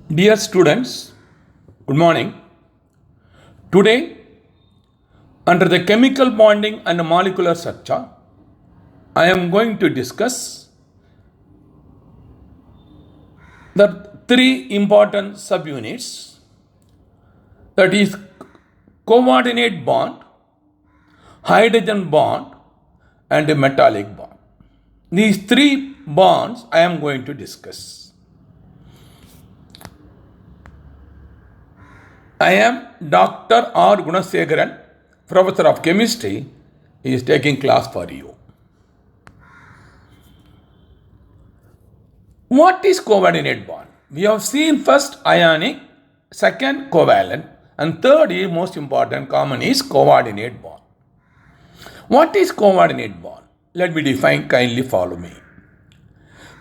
Dear students, good morning. Today, under the chemical bonding and molecular structure, I am going to discuss the three important subunits, that is coordinate bond, hydrogen bond, and a metallic bond. These three bonds I am going to discuss. I am Dr. R. Gunasekharan, Professor of Chemistry. He is taking class for you. What is coordinate bond? We have seen first ionic, second covalent, and third is most important common is coordinate bond. What is coordinate bond? Let me define, kindly follow me.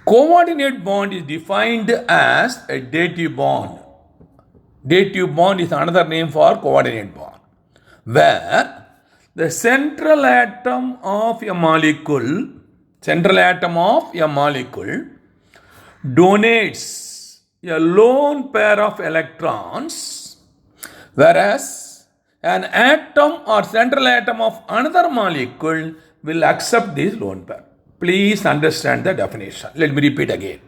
Coordinate bond is defined as a dative bond. Dative bond is another name for coordinate bond, where the central atom of a molecule donates a lone pair of electrons, whereas an atom or central atom of another molecule will accept this lone pair. Please understand the definition. Let me repeat again.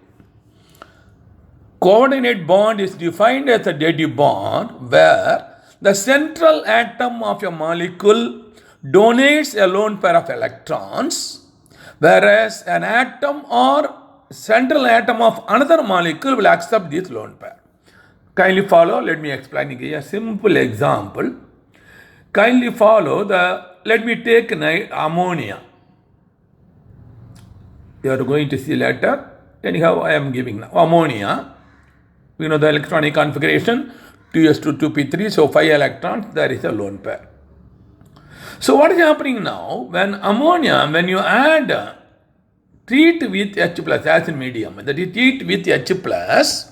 Coordinate bond is defined as a dative bond where the central atom of a molecule donates a lone pair of electrons, whereas an atom or central atom of another molecule will accept this lone pair. Kindly follow, let me explain a simple example. Kindly follow let me take ammonia. You are going to see later. Anyhow, I am giving now. Ammonia. We know the electronic configuration, 2s2 2p3, so 5 electrons, there is a lone pair. So what is happening now, when you treat with H plus as in medium, that is treat with H plus,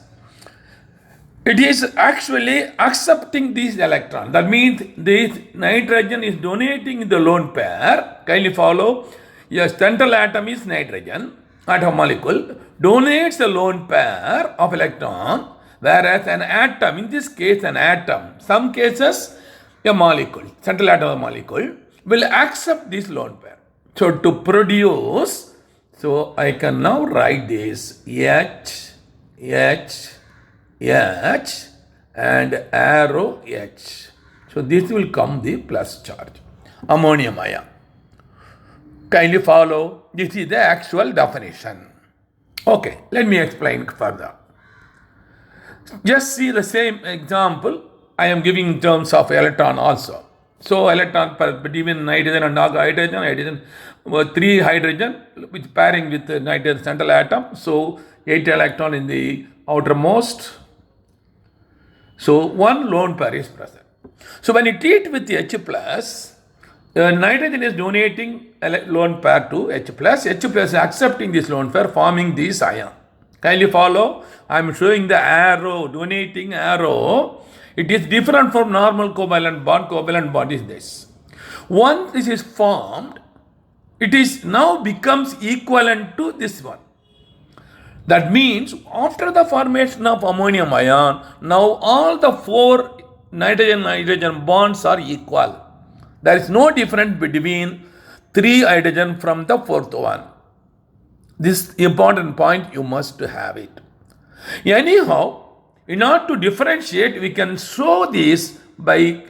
it is actually accepting these electrons. That means this nitrogen is donating the lone pair. Kindly follow, your central atom is nitrogen, atom molecule, donates a lone pair of electron, whereas an atom, in this case an atom, some cases a molecule, central atom of a molecule, will accept this lone pair. So to produce, so I can now write this H, and arrow H. So this will come the plus charge, ammonium ion. Kindly follow, this is the actual definition. Okay, let me explain further. Just see the same example I am giving in terms of electron also. So electron between nitrogen and hydrogen, 3 hydrogen with pairing with the nitrogen central atom. So 8 electron in the outermost. So one lone pair is present. So when you treat with the H plus, nitrogen is donating a lone pair to H plus is accepting this lone pair, forming this ion. Kindly follow, I am showing the arrow, donating arrow. It is different from normal covalent bond is this. Once this is formed, it is now becomes equivalent to this one. That means after the formation of ammonium ion, now all the 4 nitrogen bonds are equal. There is no difference between 3 hydrogen from the 4th one. This important point, you must have it. Anyhow, in order to differentiate, we can show this by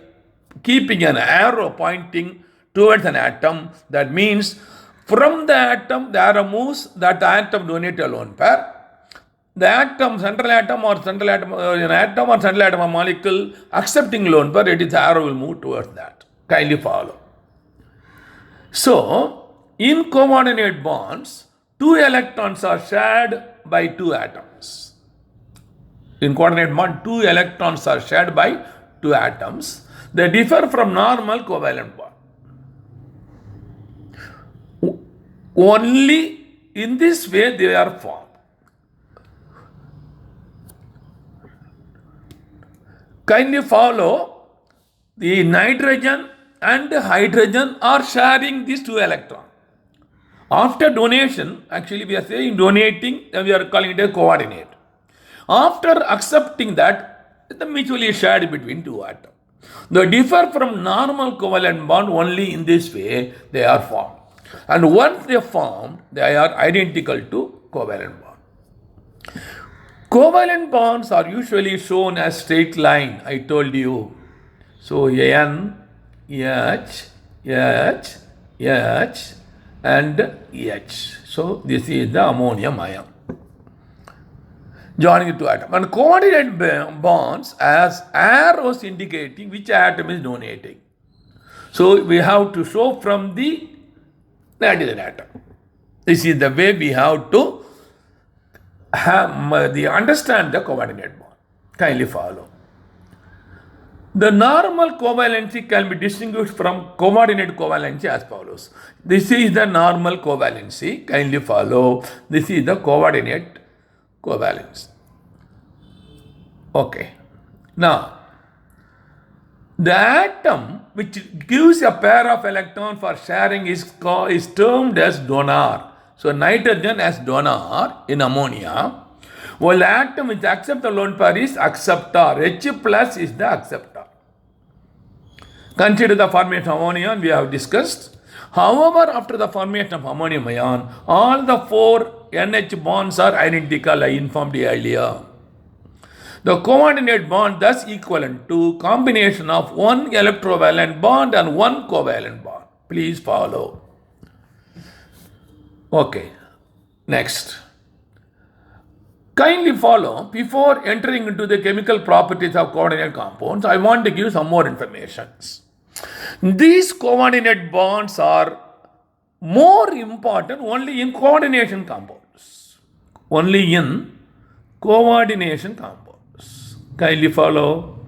keeping an arrow pointing towards an atom. That means from the atom, the arrow moves, that atom donates a lone pair. The atom, central atom or central atom or molecule accepting lone pair, it is the arrow will move towards that. Kindly follow. So, in coordinate bonds, 2 electrons are shared by 2 atoms. In coordinate bond, 2 electrons are shared by 2 atoms. They differ from normal covalent bond. Only in this way they are formed. Kindly follow, the nitrogen and hydrogen are sharing these 2 electrons. After donation, actually we are saying donating, we are calling it a coordinate. After accepting that, the mutually shared between two atoms. They differ from normal covalent bond only in this way they are formed. And once they form, they are identical to covalent bond. Covalent bonds are usually shown as straight line, I told you. So N, H, H, H, and H. So this is the ammonium ion joining the two atoms. And coordinate bonds as arrows indicating which atom is donating. So we have to show from the nitrogen atom. This is the way we have to understand the coordinate bond. Kindly follow. The normal covalency can be distinguished from coordinate covalency as follows. This is the normal covalency. Kindly follow. This is the coordinate covalence. Okay. Now, the atom which gives a pair of electrons for sharing is termed as donor. So, nitrogen as donor in ammonia, while the atom which accepts the lone pair is acceptor. H plus is the acceptor. Consider the formation of ammonia we have discussed. However, after the formation of ammonium ion, all the four NH bonds are identical, I informed you earlier. The coordinate bond thus equivalent to combination of one electrovalent bond and one covalent bond. Please follow. Okay, next. Kindly follow. Before entering into the chemical properties of coordinate compounds, I want to give some more information. These coordinate bonds are more important only in coordination compounds. Only in coordination compounds. Kindly follow.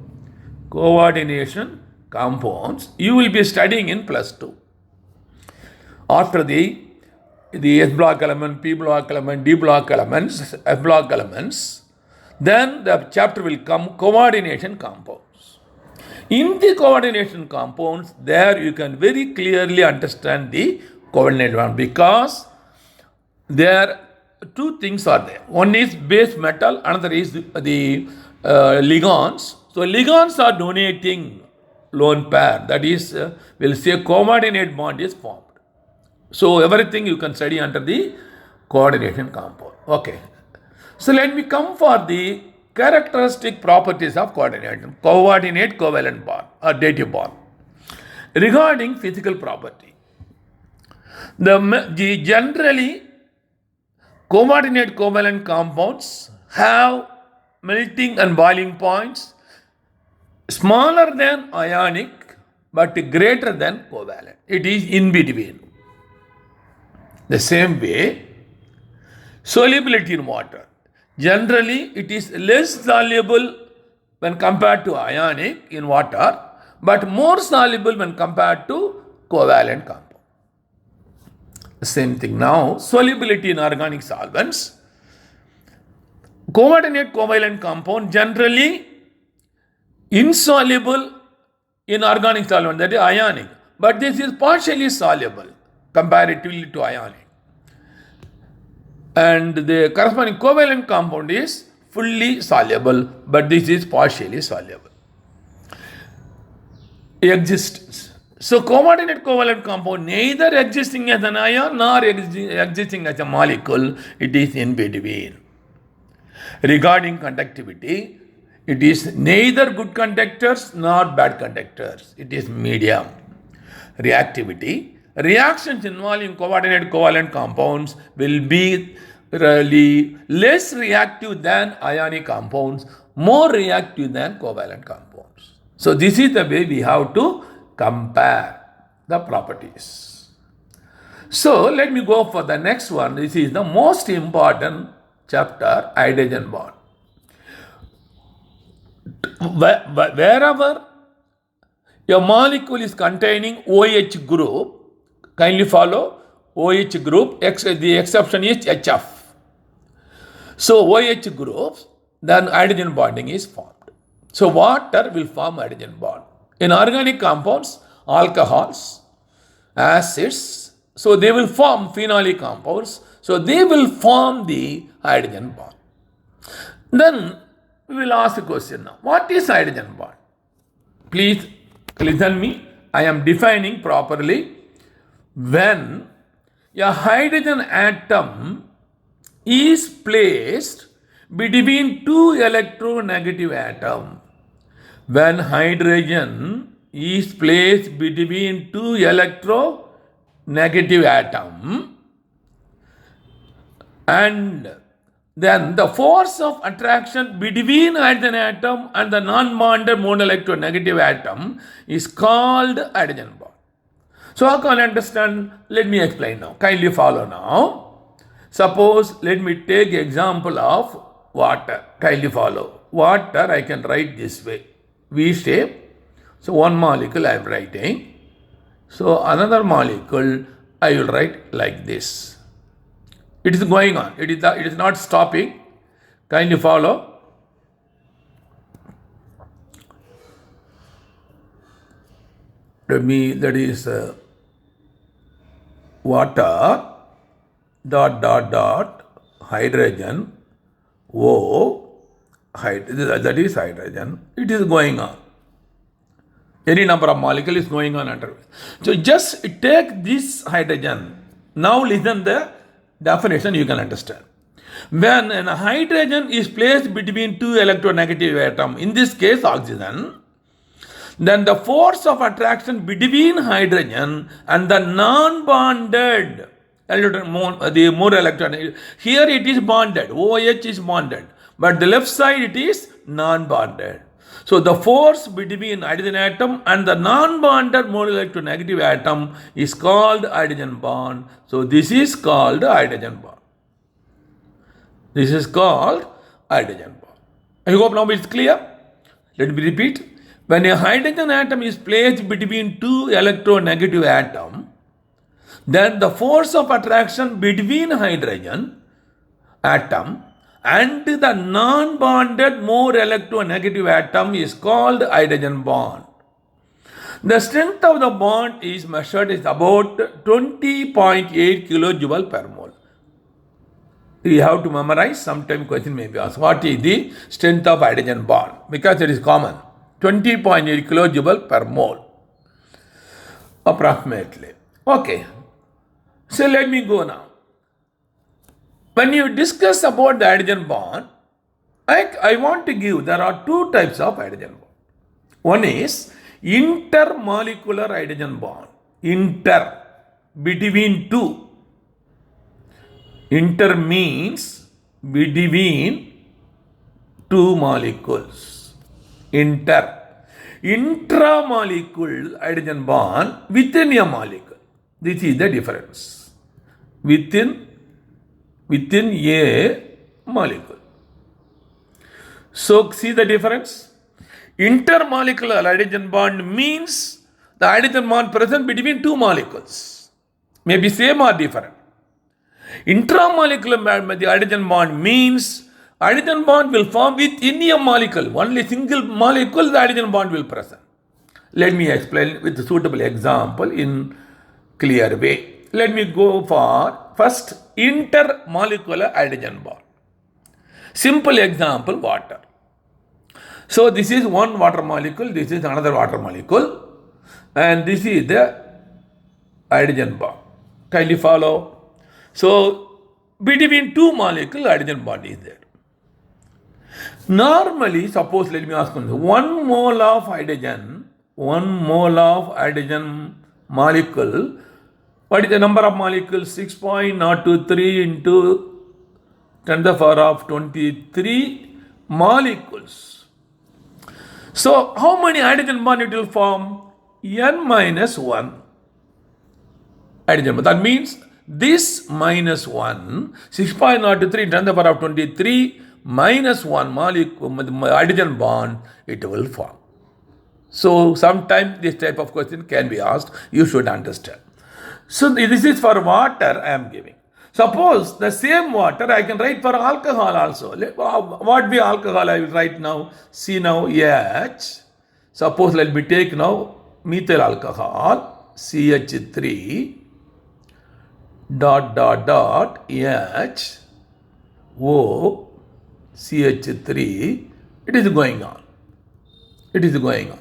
Coordination compounds you will be studying in +2. After the S block element, P block element, D block elements, F block elements, then the chapter will come coordination compounds. In the coordination compounds, there you can very clearly understand the coordinate bond because there two things are there. One is base metal, another is the ligands. So ligands are donating lone pair. That is, we'll say coordinate bond is formed. So everything you can study under the coordination compound. Okay. So let me come for the characteristic properties of coordinate covalent bond or dative bond. Regarding physical property, the generally coordinate covalent compounds have melting and boiling points smaller than ionic but greater than covalent. It is in between. The same way, solubility in water. Generally, it is less soluble when compared to ionic in water, but more soluble when compared to covalent compound. Same thing now, solubility in organic solvents. Coordinate covalent compound generally insoluble in organic solvent, that is ionic, but this is partially soluble comparatively to ionic. And the corresponding covalent compound is fully soluble, but this is partially soluble. Existence. So coordinate covalent compound neither existing as an ion nor existing as a molecule, it is in between. Regarding conductivity, it is neither good conductors nor bad conductors, it is medium. Reactivity. Reactions involving coordinate covalent compounds will be really less reactive than ionic compounds, more reactive than covalent compounds. So this is the way we have to compare the properties. So let me go for the next one. This is the most important chapter, hydrogen bond. Wherever a molecule is containing OH group, kindly follow OH group, the exception is HF. So OH groups, then hydrogen bonding is formed. So water will form hydrogen bond. In organic compounds, alcohols, acids, so they will form phenolic compounds, so they will form the hydrogen bond. Then we will ask the question now. What is hydrogen bond? Please listen me. I am defining properly. When a hydrogen atom is placed between two electronegative atoms. When hydrogen is placed between two electronegative atoms, and then the force of attraction between hydrogen atom and the non-bonded monoelectronegative atom is called hydrogen bond. So how can I understand? Let me explain now. Kindly follow now. Suppose, let me take example of water. Kindly follow. Water I can write this way. V shape. So one molecule I am writing. So another molecule I will write like this. It is going on. It is not stopping. Kindly follow. That is water dot hydrogen that is hydrogen. It is going on. Any number of molecules is going on under. So just take this hydrogen. Now listen the definition, you can understand. When a hydrogen is placed between two electronegative atoms, in this case oxygen, then the force of attraction between hydrogen and the non-bonded the more electron, here it is bonded, OH is bonded, but the left side it is non-bonded. So the force between hydrogen atom and the non-bonded more electronegative atom is called hydrogen bond. So this is called hydrogen bond. This is called hydrogen bond. I hope now it's clear. Let me repeat. When a hydrogen atom is placed between two electronegative atoms, then the force of attraction between hydrogen atom and the non-bonded more electronegative atom is called hydrogen bond. The strength of the bond is measured as about 20.8 kilojoule per mole. You have to memorize. Sometime question may be asked. What is the strength of hydrogen bond? Because it is common. 20.8 kilojoule per mole. Approximately. Okay. So let me go now. When you discuss about the hydrogen bond, I want to give, there are two types of hydrogen bond. One is intermolecular hydrogen bond. Inter, between two. Inter means between two molecules. Intramolecule hydrogen bond within a molecule. This is the difference. Within a molecule. So see the difference? Intermolecular hydrogen bond means the hydrogen bond present between two molecules. May be same or different. Intramolecular the hydrogen bond means hydrogen bond will form within a molecule. Only single molecule the hydrogen bond will present. Let me explain with a suitable example in clear way. Let me go for first intermolecular hydrogen bond. Simple example, water. So this is one water molecule, this is another water molecule, and this is the hydrogen bond. Kindly follow. So between two molecules, hydrogen bond is there. Normally, suppose let me ask you, 1 mole of hydrogen molecule. What is the number of molecules? 6.023 into 10 to the power of 23 molecules. So, how many hydrogen bond it will form? N minus 1 hydrogen bond. That means this minus 1, 6.023 into 10 to the power of 23 minus 1 molecule, hydrogen bond, it will form. So, sometimes this type of question can be asked. You should understand. So this is for water I am giving. Suppose the same water I can write for alcohol also. What be alcohol I will write now? See now H. Suppose let me take now methyl alcohol CH3 dot H O CH3, it is going on. It is going on.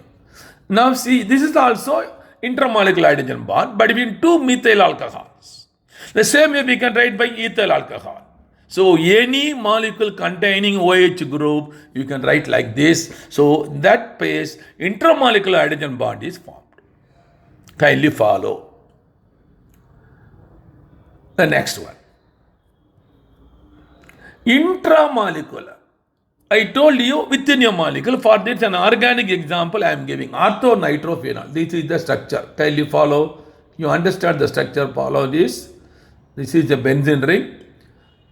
Now see, this is also intermolecular hydrogen bond, but between two methyl alcohols. The same way we can write by ethyl alcohol. So any molecule containing OH group, you can write like this. So that phase, intermolecular hydrogen bond is formed. Kindly follow the next one. Intramolecular. I told you within a molecule. For this, an organic example I am giving. Orthonitrophenol. This is the structure. Kindly follow. You understand the structure. Follow this. This is the benzene ring.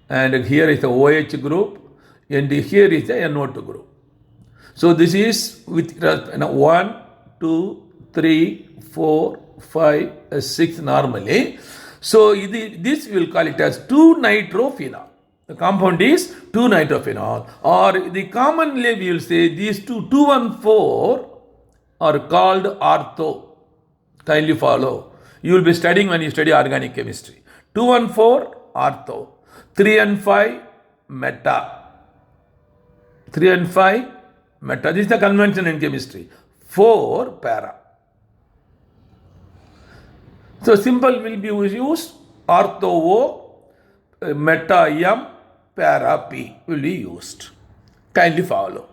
And here is the OH group. And here is the NO2 group. So this is with 1, 2, 3, 4, 5, 6 normally. So this we will call it as 2-nitrophenol. The compound is 2-nitrophenol, or the commonly we will say these two 2 and 4 are called ortho. Kindly follow. You will be studying when you study organic chemistry. 2 and 4 ortho. 3 and 5 meta. 3 and 5 meta. This is the convention in chemistry. 4 para. So simple will be used. Ortho O, meta M, para P will be used. Kindly follow.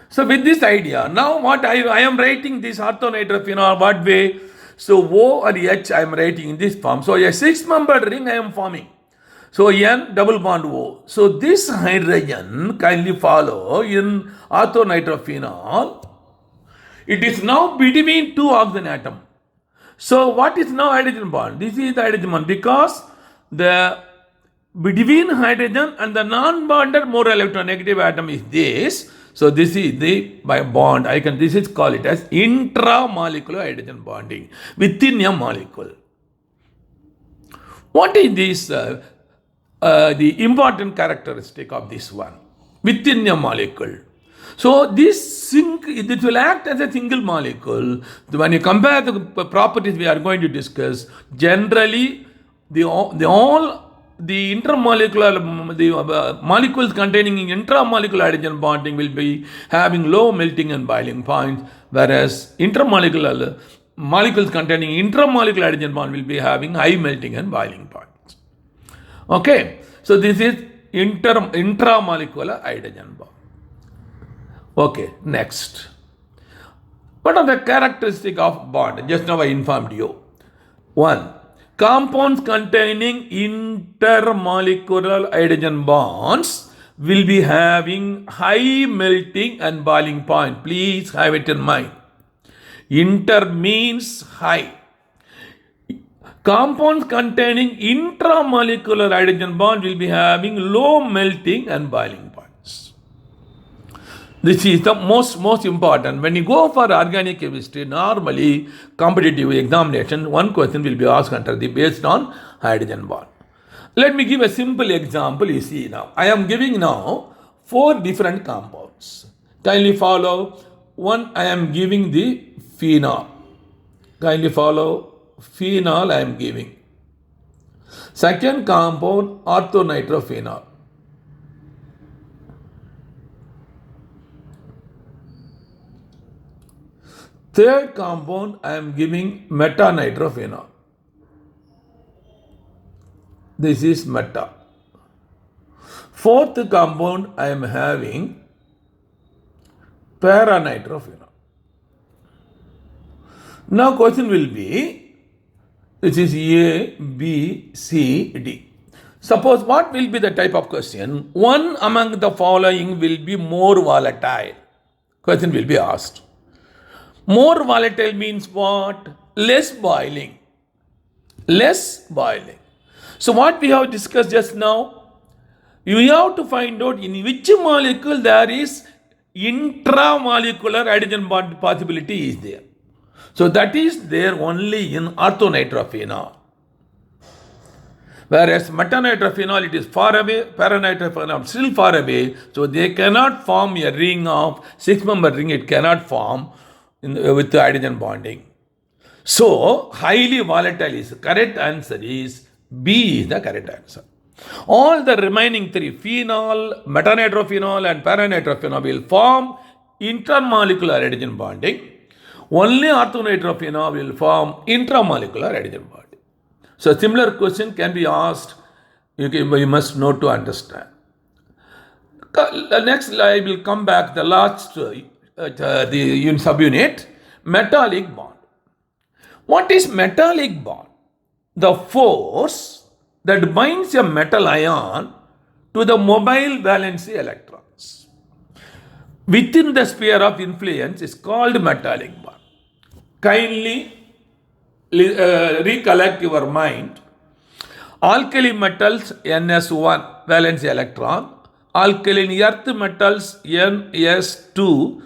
So with this idea, now what I am writing this orthonitrophenol, what way? So O or H I am writing in this form. So a 6-membered ring I am forming. So N double bond O. So this hydrogen, kindly follow, in orthonitrophenol, it is now between two oxygen atom. So what is now hydrogen bond? This is the hydrogen bond because the between hydrogen and the non-bonded more electronegative atom is this. So this is the by bond. This is call it as intramolecular hydrogen bonding within a molecule. What is this? The important characteristic of this one within a molecule. So this will act as a single molecule. When you compare the properties we are going to discuss, generally the intermolecular molecules containing intramolecular hydrogen bonding will be having low melting and boiling points, whereas intermolecular molecules containing intramolecular hydrogen bond will be having high melting and boiling points. Okay, so this is intramolecular hydrogen bond. Okay, next. What are the characteristics of bond? Just now I informed you. 1. Compounds containing intermolecular hydrogen bonds will be having high melting and boiling point. Please have it in mind. Inter means high. Compounds containing intramolecular hydrogen bond will be having low melting and boiling points. This is the most important. When you go for organic chemistry, normally competitive examination, one question will be asked based on hydrogen bond. Let me give a simple example. You see now, I am giving now 4 different compounds. Kindly follow. One, I am giving the phenol. Kindly follow. Phenol I am giving. Second compound, orthonitrophenol. Third compound, I am giving metanitrophenol. This is meta. Fourth compound, I am having paranitrophenol. Now question will be, this is A, B, C, D. Suppose what will be the type of question? One among the following will be more volatile. Question will be asked. More volatile means what? Less boiling. Less boiling. So what we have discussed just now, you have to find out in which molecule there is intramolecular hydrogen bond possibility is there. So that is there only in orthonitrophenol. Whereas metanitrophenol, it is far away, paranitrophenol still far away, so they cannot form a ring of 6-member ring, it cannot form with the hydrogen bonding. So highly volatile is correct answer is B is the correct answer. All the remaining three, phenol, metanitrophenol, and paranitrophenol, will form intermolecular hydrogen bonding. Only orthonitrophenol will form intramolecular hydrogen bonding. So, a similar question can be asked. You must know to understand. Next, I will come back the last the subunit, metallic bond. What is metallic bond? The force that binds a metal ion to the mobile valency electrons within the sphere of influence is called metallic bond. Kindly recollect your mind. Alkali metals NS1 valency electron, alkaline earth metals NS2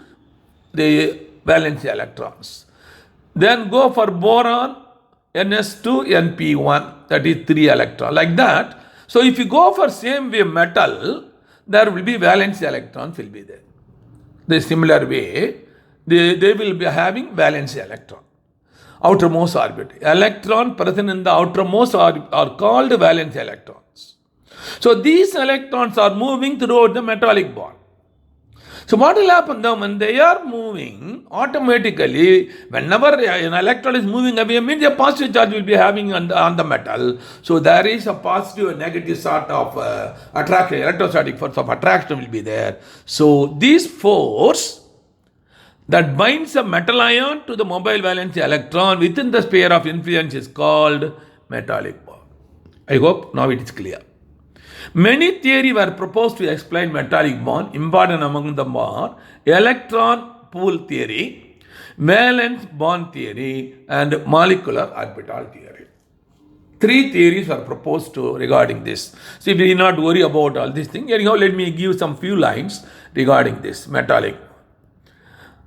the valency electrons. Then go for boron NS2 NP1, that is 3 electron, like that. So if you go for same way metal, there will be valence electrons will be there. The similar way, they will be having valence electron. Outermost orbit. Electron present in the outermost are called valence electrons. So these electrons are moving throughout the metallic bond. So what will happen now when they are moving, automatically, whenever an electron is moving away, means a positive charge will be having on the metal. So there is a positive and negative sort of attraction, electrostatic force of attraction will be there. So this force that binds a metal ion to the mobile valence electron within the sphere of influence is called metallic bond. I hope now it is clear. Many theories were proposed to explain metallic bond. Important among them are electron pool theory, valence bond theory, and molecular orbital theory. 3 theories were proposed regarding this. So, we will not worry about all these things. Anyhow, let me give some few lines regarding this metallic.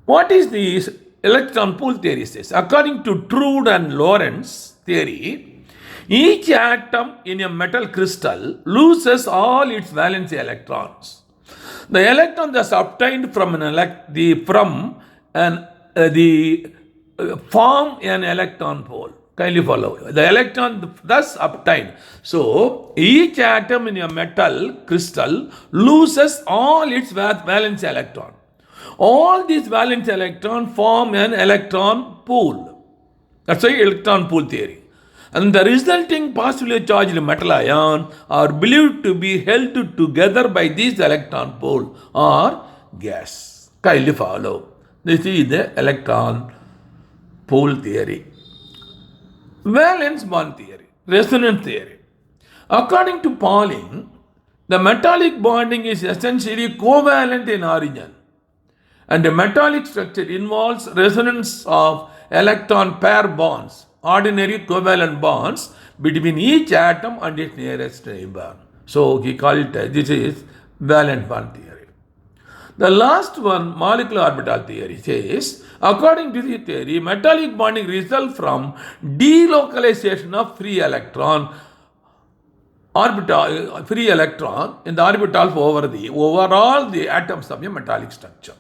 What is the electron pool theory says? According to Trude and Lorentz theory, each atom in a metal crystal loses all its valence electrons. The electron thus obtained from form an electron pole. Kindly follow. The electron thus obtained. So each atom in a metal crystal loses all its valence electron. All these valence electrons form an electron pool. That's why electron pool theory. And the resulting positively charged metal ion are believed to be held together by these electron pool or gas. Kindly follow. This is the electron pool theory. Valence bond theory, resonance theory. According to Pauling, the metallic bonding is essentially covalent in origin, and the metallic structure involves resonance of electron pair bonds, ordinary covalent bonds between each atom and its nearest neighbor. So he called it, this is valence bond theory. The last one, molecular orbital theory, says, according to the theory, metallic bonding results from delocalization of free electron in the orbital over all the atoms of a metallic structure.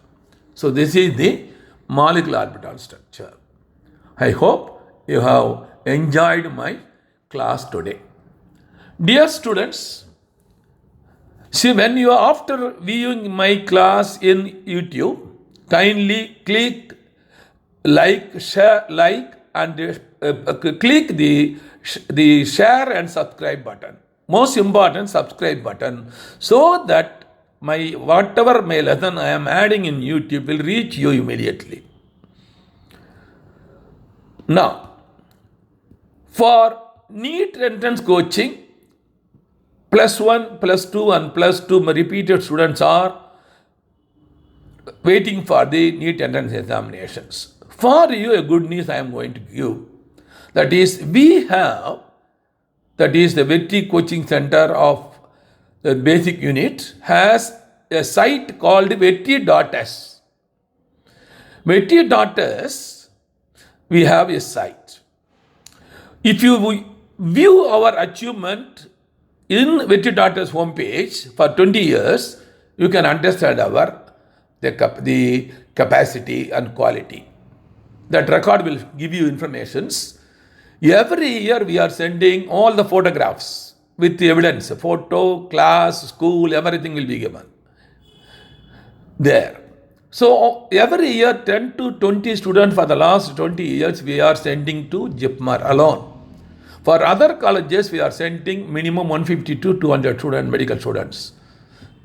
So this is the molecular orbital structure. I hope you have enjoyed my class today. Dear students, see, when you are after viewing my class in YouTube, kindly click share, and click the share and subscribe button. Most important, subscribe button, so that whatever my lesson I am adding in YouTube will reach you immediately. Now, for NEET entrance coaching, +1, +2 and +2 repeated students are waiting for the NEET entrance examinations. For you, a good news I am going to give. That is, we have, that is the Vetri Coaching Center of the basic unit has a site called Vetri.s. Vetri.s, we have a site. If you view our achievement in Vetri.s homepage for 20 years, you can understand the capacity and quality. That record will give you informations. Every year we are sending all the photographs with evidence, photo, class, school, everything will be given there. So every year 10 to 20 students for the last 20 years we are sending to JIPMER alone. For other colleges we are sending minimum 150 to 200 medical students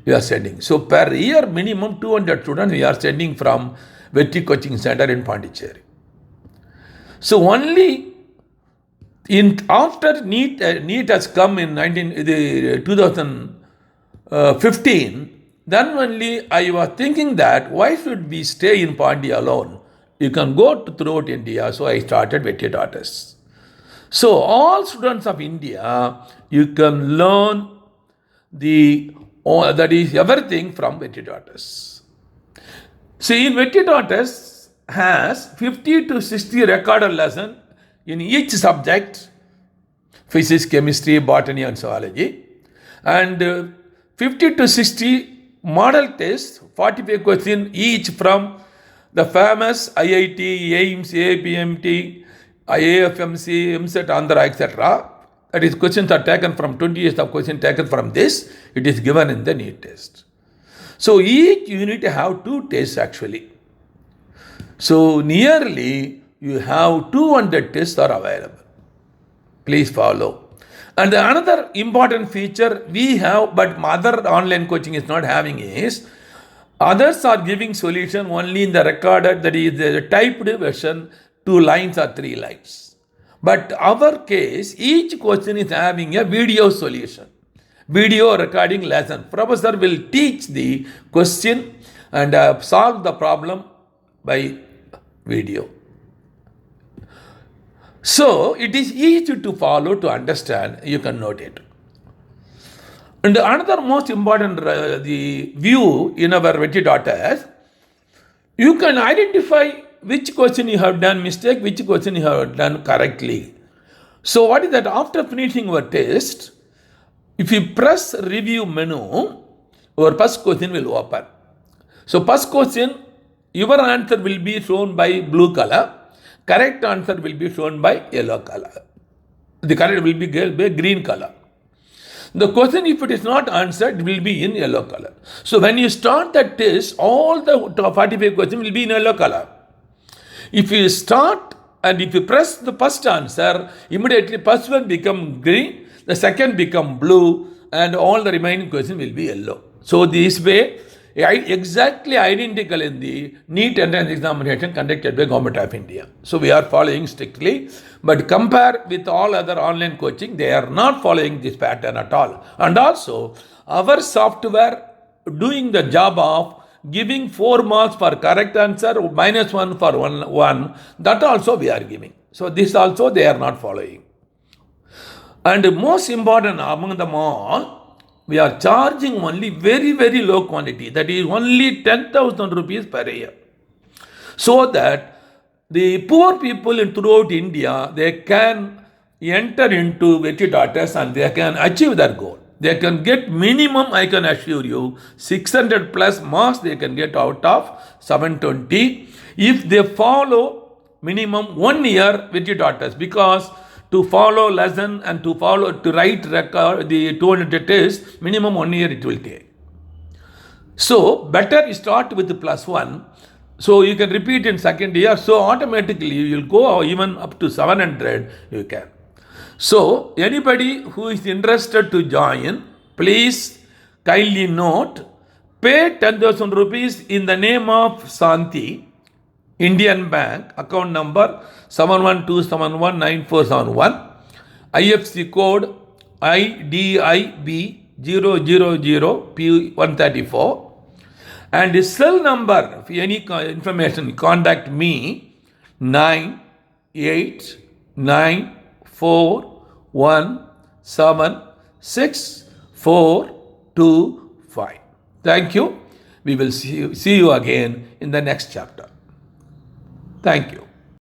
we are sending. So per year minimum 200 students we are sending from Vetri Coaching Center in Pondicherry. So only after NEET has come in 2015, then only I was thinking that why should we stay in Pandi alone? You can go throughout India. So I started Vetri Daughters. So all students of India, you can learn that is everything from Vetri Daughters. See, in Vetri Daughters has 50 to 60 recorded lessons in each subject, physics, chemistry, botany and zoology, and 50 to 60 model tests, 45 questions each from the famous IIT, AIMS, APMT, AFMC, MSET, Andhra, etc. That is, questions are taken from 20 years of questions taken from this. It is given in the NEET test. So each unit have 2 tests actually. So nearly you have 200 tests are available. Please follow. And another important feature we have, but other online coaching is not having, is others are giving solution only in the recorded, that is the typed version, 2 lines or 3 lines. But our case, each question is having a video solution, video recording lesson. Professor will teach the question and solve the problem by video. So it is easy to follow, to understand. You can note it. And another most important the view in our Vetri Daughters, you can identify which question you have done mistake, which question you have done correctly. So what is that? After finishing your test, if you press review menu, your first question will open. So first question, your answer will be shown by blue color. Correct answer will be shown by yellow color. The correct will be green color. The question, if it is not answered, will be in yellow color. So when you start the test, all the 45 questions will be in yellow color. If you start and if you press the first answer, immediately first one become green, the second become blue, and all the remaining questions will be yellow. So this way, exactly identical in the NEET entrance examination conducted by Government of India. So we are following strictly, but compare with all other online coaching, they are not following this pattern at all. And also, our software doing the job of giving 4 marks for correct answer, -1 for one, that also we are giving. So this also they are not following. And most important among them all, we are charging only very, very low quantity, that is only 10,000 rupees per year. So that the poor people throughout India, they can enter into Vetri Daughters and they can achieve their goal. They can get minimum, I can assure you, 600 plus marks they can get out of 720 if they follow minimum 1 year Vetri Daughters, because to follow lesson and to write record the 200 tests, minimum 1 year it will take. So better start with the +1. So you can repeat in second year. So automatically you will go even up to 700 you can. So anybody who is interested to join, please kindly note, pay 10,000 rupees in the name of Santi, Indian Bank, account number 71271947, IFC code IDIB 000P134, and cell number, if any information, contact me 9894176425. Thank you. We will see you again in the next chapter. Thank you.